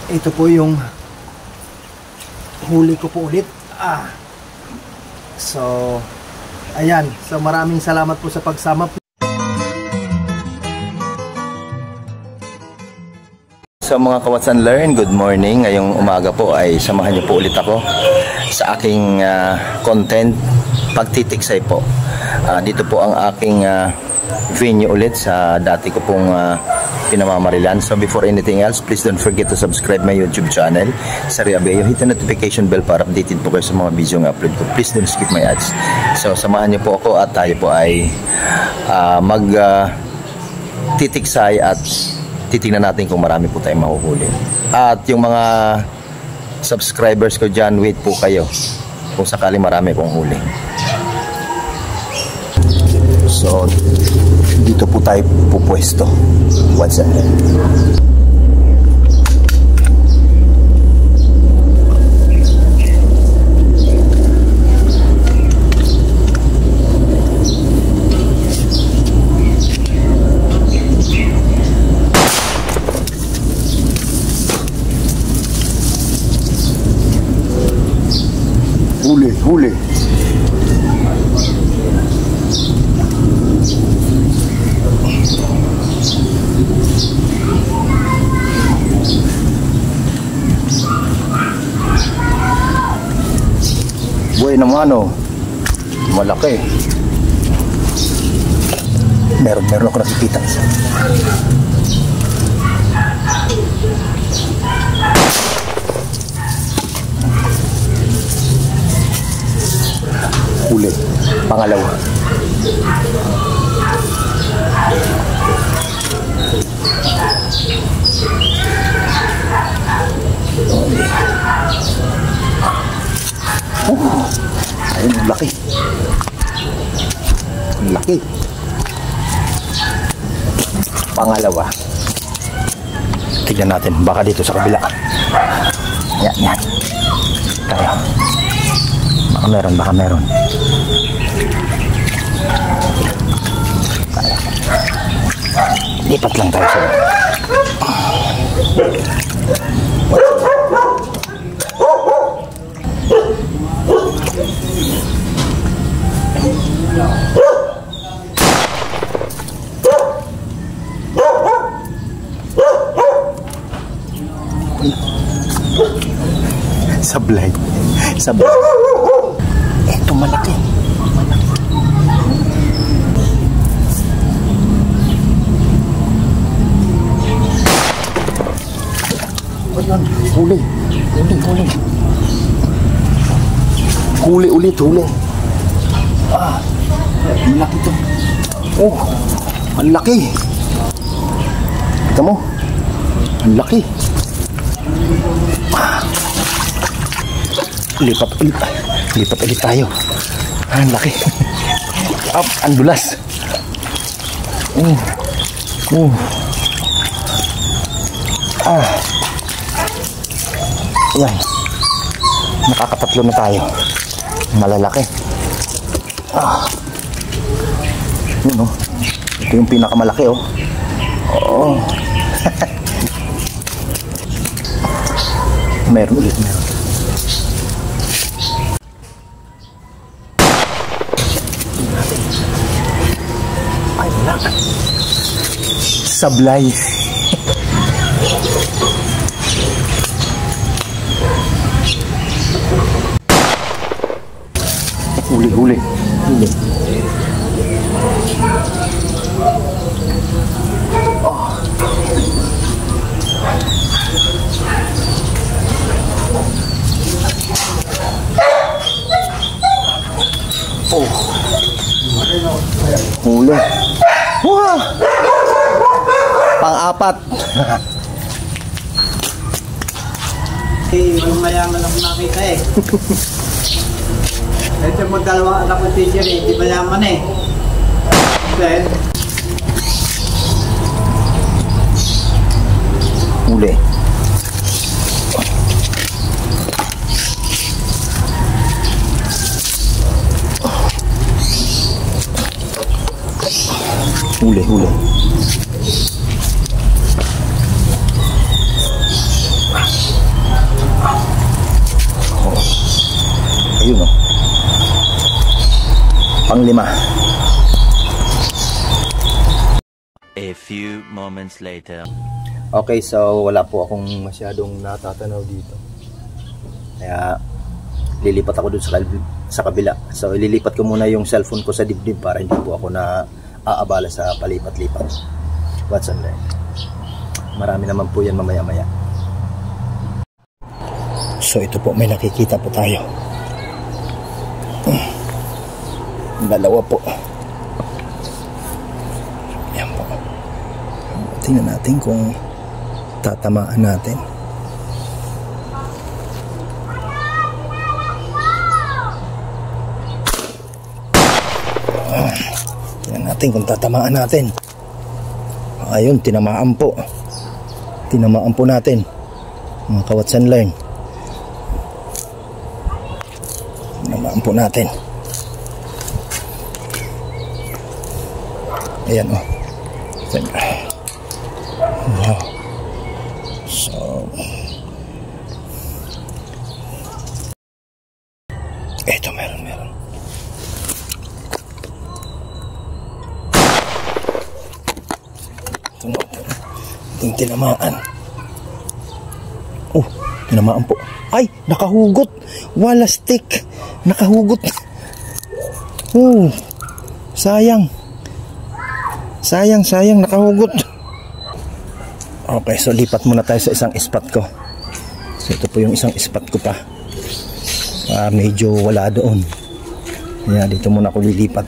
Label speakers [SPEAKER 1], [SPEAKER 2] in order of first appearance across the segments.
[SPEAKER 1] ito po yung huli ko po ulit. So ayan, so maraming salamat po sa pagsama po.
[SPEAKER 2] So mga Kawats and Learn, good morning. Ngayong umaga po ay samahan niyo po ulit ako sa aking content pagtitiksay po. Dito po ang aking venue ulit sa dati ko pong pinamamarilan. So before anything else, please don't forget to subscribe my YouTube channel, Sari Abeo. Hit the notification bell para updated po kayo sa mga video ng upload ko. Please don't skip my ads. So samahan niyo po ako at tayo po ay titiksay at titingnan natin kung marami po tayong mahuhuli. At yung mga subscribers ko dyan, wait po kayo kung sakali marami pong huli. So dito po tayo pupwesto. What's that? Huli. Buhay naman malaki. Meron ako nakikita isa. Huli, pangalawa. Ayun, ang laki. Ang laki. Pangalawa. Tignan natin, baka dito sa kabila. Yan. Tayo. Baka meron. Lipat lang tayo sa sablay. Ito malaki. Ayan, huli. Huli ulit. Ang laki to. Ang laki. Kita mo? Ang laki. Lipat ulit tayo. Ang laki. Ang dulas. Yan. Nakakatatlo na tayo. Malalaki. Yun ito yung pinakamalaki meron ulit. Ay, wala. Sablay. Huli. Huli. Wow! Pang-apat.
[SPEAKER 1] Walang mayaman ako nakita Ito mo dalawa anak ng teacher hindi mayaman Then
[SPEAKER 2] huli. 5.
[SPEAKER 3] A few moments later.
[SPEAKER 2] Okay, so wala po akong masyadong natatanaw dito. Kaya lilipat ako dun sa kabila. So ililipat ko muna yung cellphone ko sa dibdib para hindi po ako na aabala sa palipat-lipat. Watson Learn. Marami naman po yan mamaya-maya. So ito po, may nakikita po tayo. Dalawa po. Yan po. Tingnan natin kung tatamaan natin. Tingnan natin kung tatamaan natin. Ayun, tinamaan po. Tinamaan po natin, mga ka-Watson Learn. Tinamaan po natin. Ayan o. So eto, meron itong tinamaan. Oh, tinamaan po. Ay, nakahugot. Wala stick. Nakahugot. Oh, sayang. Sayang, nakahugot. Okay, so lipat muna tayo sa isang spot ko. So ito po yung isang spot ko pa. Medyo wala doon. Kaya dito muna ako lilipat.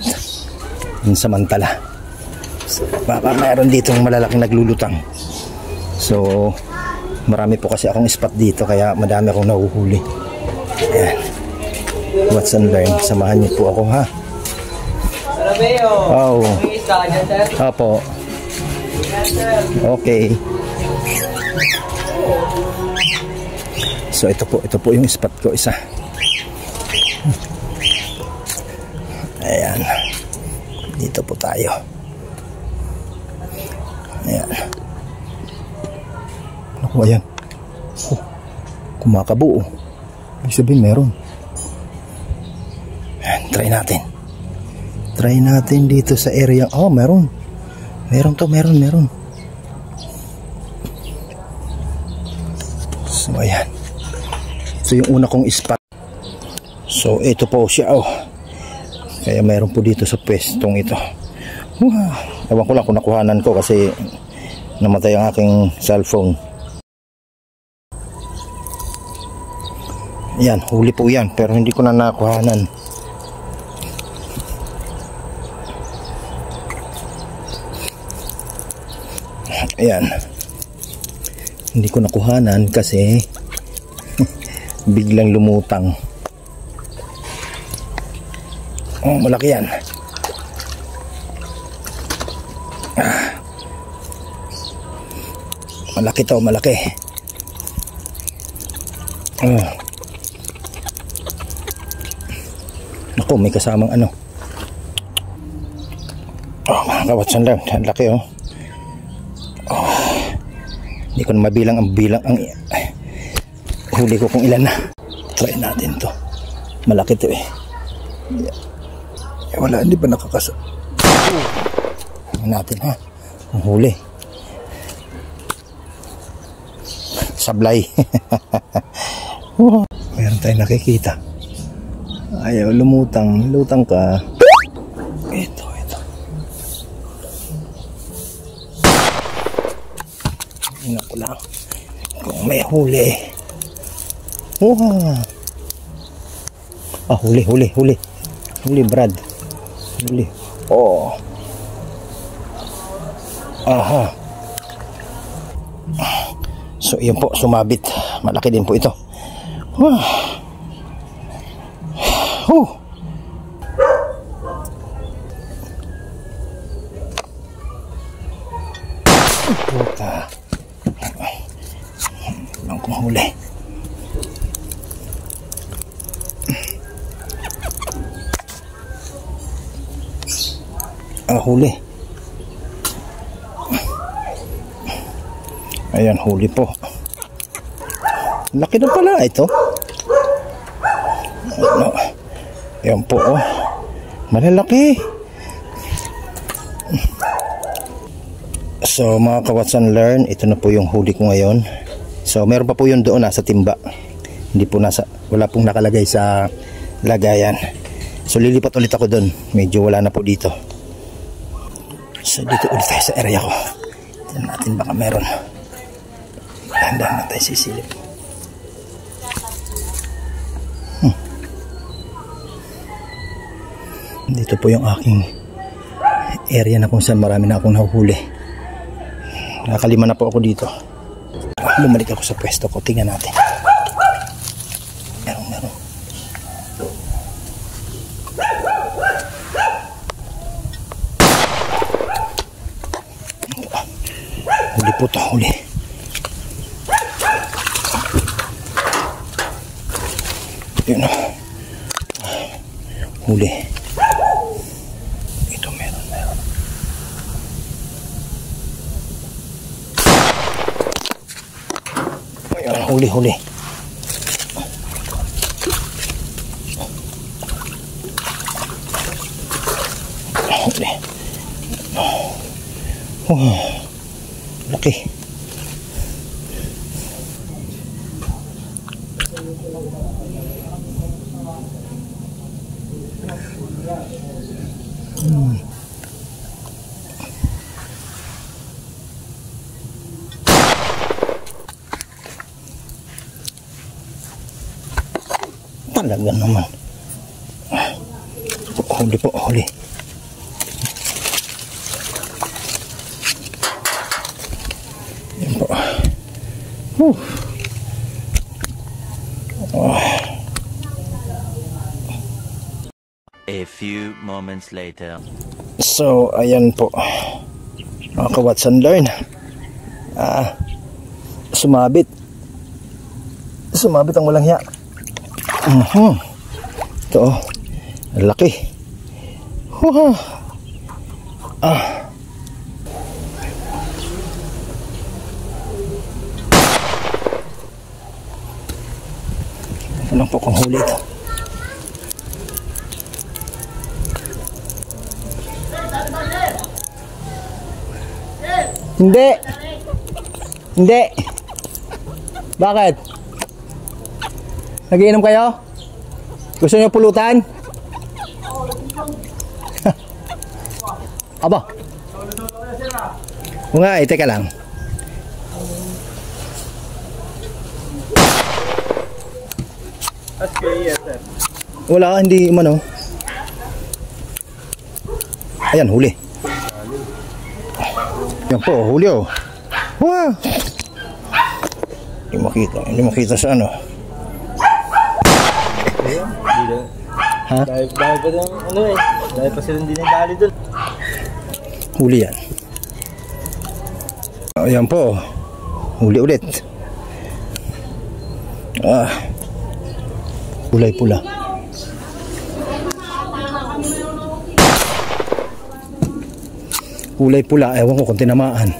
[SPEAKER 2] Yung samantala. So, baka mayroon dito malalaking naglulutang. So marami po kasi akong spot dito, kaya madami akong nahuhuli. Ayan. Watson Learn, samahan niyo po ako, ha? Oh. Opo. Okay. So ito po yung spot ko, isa. Ayan. Dito po tayo. Ayan. Naku, ayan. Oh, kumakabuo. Ibig sabihin meron. Ayan, try natin. Try natin dito sa area. Oh, meron. Meron. So ayan. Ito yung una kong spot. So ito po siya, oh. Kaya meron po dito sa pwestong ito. Ewan ko lang kung nakuhanan ko kasi namatay ang aking cellphone. Yan, huli po yan, pero hindi ko na nakuhanan. Ayan. Hindi ko nakuhanan kasi biglang lumutang. Oh, malaki yan. Malaki to, malaki. Oh. Naku, may kasamang ano. Oh, mga ka-Watson Learn, ang laki, oh. Oh. Hindi ko na mabilang ang huli ko kung ilan na. Try natin to. Malaki to, eh. Wala, hindi ba nakakasa? Natin, ha. Ang huli. Sablay. Meron tayong nakikita. Ayaw lumutang. Lutang ka. Ito. Tingnan ko lang kung may huli. Huli, Brad. Huli. Oh. Aha. So yun po, sumabit. Malaki din po ito. Puta. Lang kong huli. Huli. Ayan, huli po. Laki na pala ito. Ano? Ayan po, oh. Malalaki. So mga ka-Watson Learn, ito na po yung huli ko ngayon. So meron pa po yun doon nasa timba. Hindi po wala pong nakalagay sa lagayan. So lilipat ulit ako doon. Medyo wala na po dito. So dito ulit tayo sa area ko. Tignan natin baka meron. Dahan-dahan na tayo sisilip. Dito po yung aking area na kung saan marami na akong nahuhuli. Nakalima na po ako dito. Bumalik ako sa pwesto ko. Tingnan natin. Meron. Huli po ito. Huli. Yun o. Huli. Ito meron. Ayan, huli. Huli. Laki. Talaga naman. Huli po, huli. Yan po.
[SPEAKER 3] A few moments later.
[SPEAKER 2] So, ayan po. Mga ka-Watson Learn. Sumabit. Sumabit ang walang hiya. Ito, laki. Walang po kung huli ito. Hindi. Bakit? Nagiinom kayo? Gusto niyo pulutan? Aba. O nga, teka lang. Wala, hindi umano. Ayan, huli. Yan po, huli oh. Wow. Hindi makita sa ano. Ha?
[SPEAKER 4] Dahil pa yung ano eh. Dahil pa silang dinadali dun.
[SPEAKER 2] Huli yan. Ayan po. Huli ulit. Kulay pula. Kulay pula. Ewan ko kung tinamaan.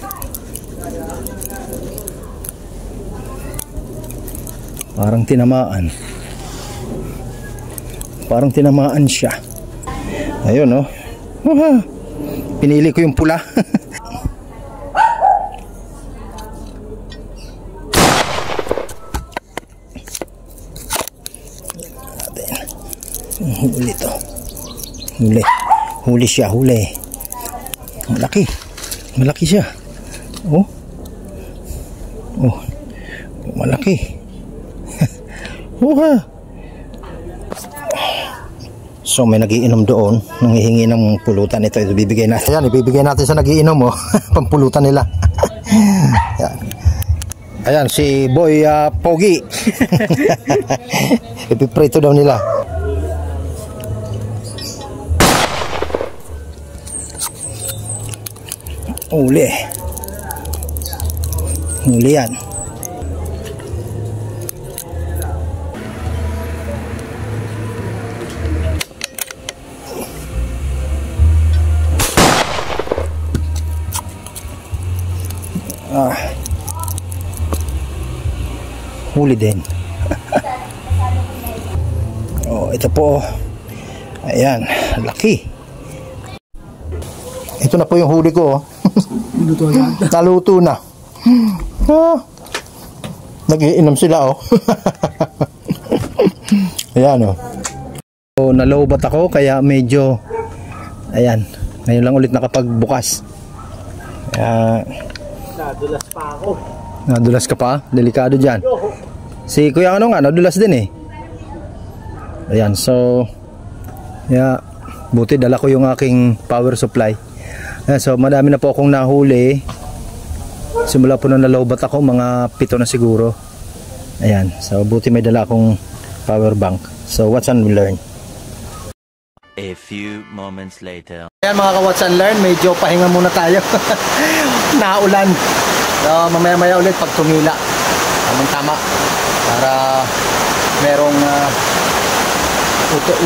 [SPEAKER 2] Parang tinamaan. Parang tinamaan siya. Ayun oh. Pinili ko yung pula. Huli to. Huli siya, huli. Malaki. Malaki siya. Oh. Malaki. So may nagiinom doon, nanghihingi ng pulutan. Ito ibibigay natin. Yan, ibibigay natin sa nagiinom oh. Pampulutan nila. Yan. Ayan si Boy Pogi. Ipiprito daw nila. Huli yan. Huli din. Ito po Ayan, laki. Ito na po yung huli ko. Naluto na. Nag-iinom sila Ayan So, nalobat ako kaya medyo ayan, ngayon lang ulit nakapagbukas.
[SPEAKER 4] Nadulas pa ako.
[SPEAKER 2] Nadulas ka pa? Delikado dyan. Si Kuya ano nga, nadulas din Ayan, so buti dala ko yung aking power supply. Ayan, so madami na po akong nahuli. Simula po nung nalobat ako, mga 7 na siguro. Ayan, so buti may dala akong power bank. So what's and learn.
[SPEAKER 3] A few moments later.
[SPEAKER 2] Ayan mga ka-watch and learn, medyo pahinga muna tayo. Naulan. So mamaya-maya ulit pag tumila. Tama para merong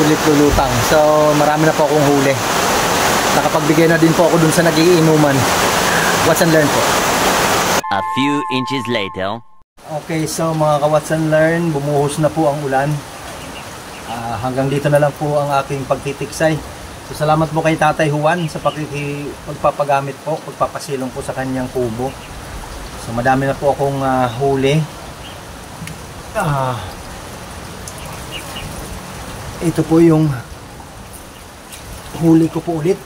[SPEAKER 2] ulit lulutang. So marami na po akong huli. Nakapagbigay na din po ako dun sa nagiinuman. Watch and learn po.
[SPEAKER 3] A few inches later.
[SPEAKER 2] Okay, so mga ka-watch and learn, bumuhos na po ang ulan. Hanggang dito na lang po ang aking pagtitiksay. So salamat po kay Tatay Juan sa pagpapagamit po, pagpapasilong po sa kanyang kubo. So madami na po akong huli. Ito po yung huli ko po ulit.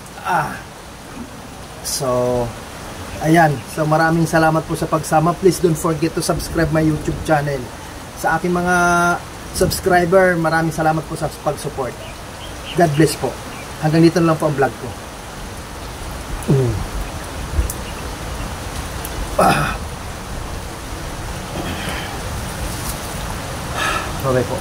[SPEAKER 2] So ayan, so maraming salamat po sa pagsama. Please don't forget to subscribe my YouTube channel. Sa aking mga subscriber, maraming salamat po sa pag-support. God bless po. Hanggang dito na lang po ang vlog ko. Okay po.